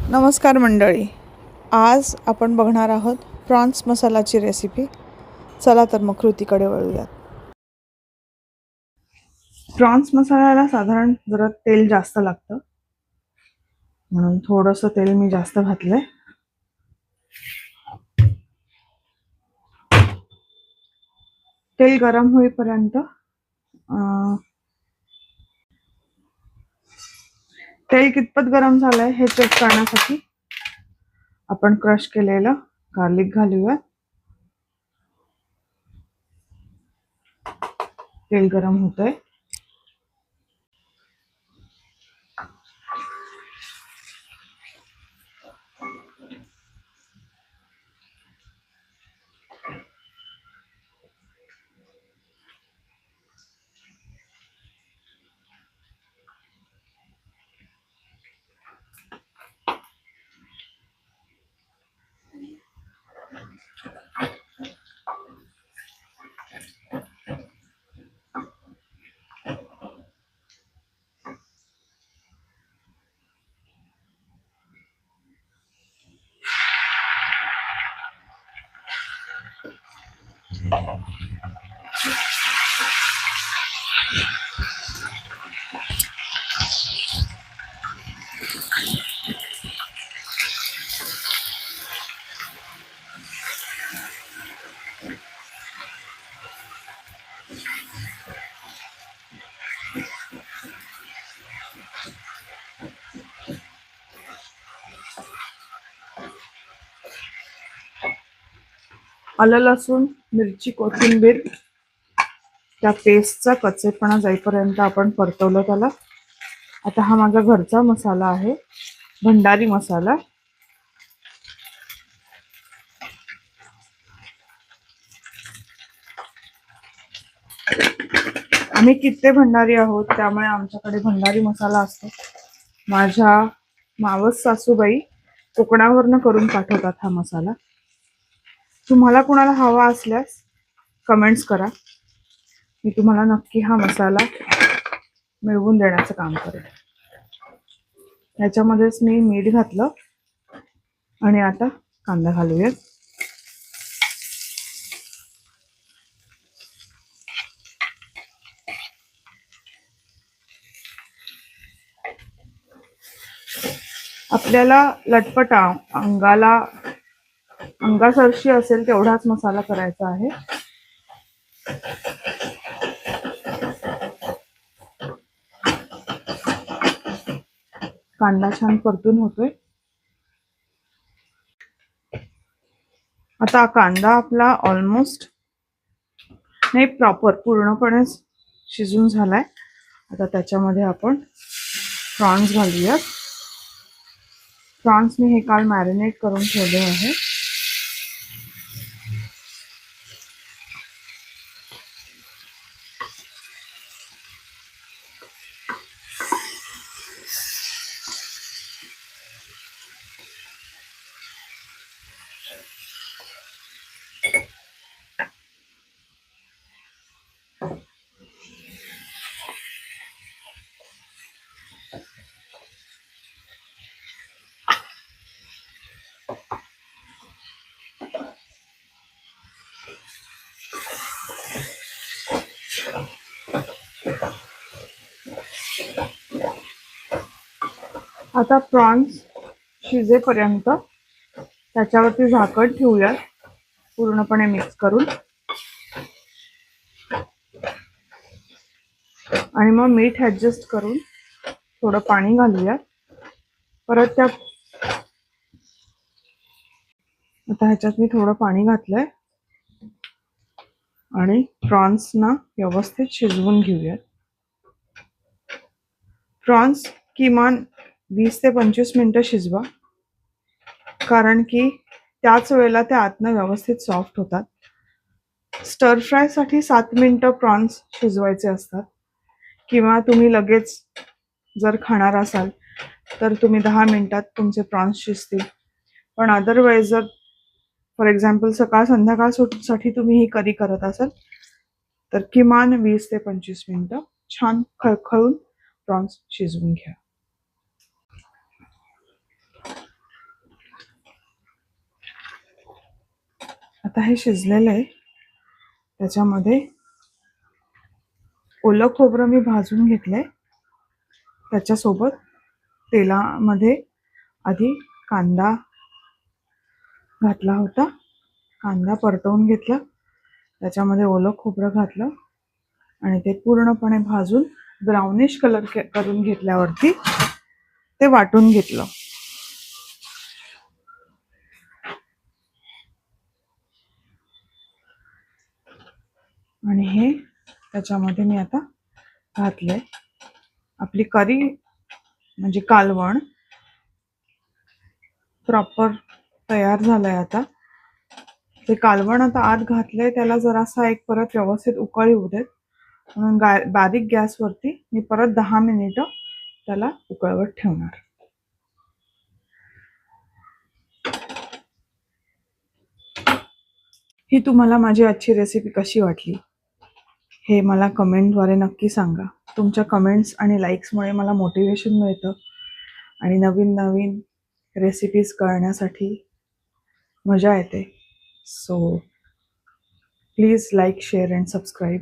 नमस्कार मंडळी, आज आपण बघणार आहोत प्रॉन्स मसालाची रेसिपी. चला तर मग कृतीकडे वळूयात. प्रॉन्स मसाल्याला साधारण जरा तेल जास्त लागतं, म्हणून थोडंसं तेल मी जास्त घातलंय. तेल गरम होईपर्यंत तेल कितपत गरम झालंय हे चेक करण्यासाठी आपण क्रश केलेलं गार्लिक घालूया. तेल गरम होतंय. आलं, लसूण, मिरची, कोथिंबीर त्या पेस्टचा कच्चेपणा जाईपर्यंत आपण परतवलं त्याला. आता हा माझा घरचा मसाला आहे, भंडारी मसाला. आम्ही कित्ते भंडारी आहोत, त्यामुळे आमच्याकडे भंडारी मसाला असतो. माझ्या मावस सासूबाई कोकणावरनं करून पाठवतात हा मसाला. तुम्हाला कुणाला हवा असल्यास कमेंट्स करा, मी तुम्हाला नक्की हा मसाला मिळवून देण्याचं काम करेन. ह्याच्यामध्येच मी मीठ घातलं आणि आता कांदा घालूया. आपल्याला लटपटा अंगासरशी असेल तेवढाच मसाला करायचा आहे. कांदा छान परतून होतोय. आता कांदा आपला ऑलमोस्ट नाही, पूर्णपणे शिजून झालाय. आता त्याच्यामध्ये आपण प्रॉन्स घालूयात. प्रॉन्स मी हे काल मॅरिनेट करून ठेवले आहे. आता प्रॉन्स शिजेपर्यंत त्याच्यावरती झाकण ठेवूया, पूर्णपणे मिक्स करून. आणि मग मीठ ऍडजस्ट करून थोडं पाणी घालूया. परत आता ह्याच्यात मी थोडं पाणी घातलंय आणि प्रॉन्सना व्यवस्थित शिजवून घेऊया. प्रॉन्स किमान 20 ते 25 मिनिटं शिजवा, कारण की त्याच वेळेला त्या आतनं व्यवस्थित सॉफ्ट होतात. स्टर फ्राय साठी 7 मिनिटं प्रॉन्स शिजवायचे असतात, किंवा तुम्ही लगेच जर खाणार असाल तर तुम्ही 10 मिनिटात तुमचे प्रॉन्स शिजतील. पण अदरवाईज जर फॉर एक्झाम्पल सकाळ संध्याकाळ साठी तुम्ही ही करी करत असाल तर किमान 20 ते 25 मिनिटं छान खळखळून प्रॉन्स शिजवून घ्या. आता हे शिजलेलं आहे. त्याच्यामध्ये ओलं खोबरं मी भाजून घेतलंय. त्याच्यासोबत तेलामध्ये आधी कांदा घातला होता. कांदा परतवून घेतला. त्याच्यामध्ये ओलं खोबरं घातलं आणि ते पूर्णपणे भाजून ब्राउनिश कलर करून घेतल्यावरती ते वाटून घेतलं. आणि हे त्याच्यामध्ये मी आता घातलंय. आपली करी म्हणजे कालवण प्रॉपर तयार झालंय. आता ते कालवण आता आत घातलंय. त्याला जरासा एक परत व्यवस्थित उकळी येऊ देत म्हणून बारीक गॅसवरती मी परत 10 मिनिटं त्याला उकळवत ठेवणार. ही तुम्हाला माझी आजची रेसिपी कशी वाटली हे मला कमेंटद्वारे नक्की सांगा. तुमच्या कमेंट्स आणि लाईक्समुळे मला मोटिवेशन मिळतं आणि नवीन नवीन रेसिपीज करण्यासाठी मजा येते. So please like, share and subscribe.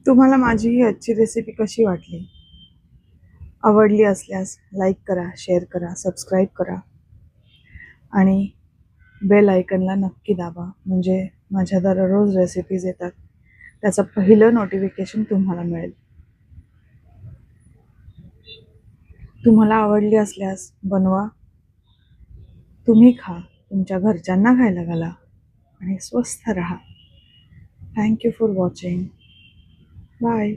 तुम्हाला माझी ही आजची रेसिपी कशी वाटली? आवडली असल्यास लाईक करा, शेअर करा, सबस्क्राईब करा आणि बेल आयकनला नक्की दाबा. म्हणजे माझ्या दररोज रेसिपीज येतात त्याचं पहिलं नोटिफिकेशन तुम्हाला मिळेल. तुम्हाला आवडली असल्यास बनवा, तुम्ही खा, तुमच्या घरच्यांना खायला घाला आणि स्वस्थ राहा. Thank you for watching. Bye.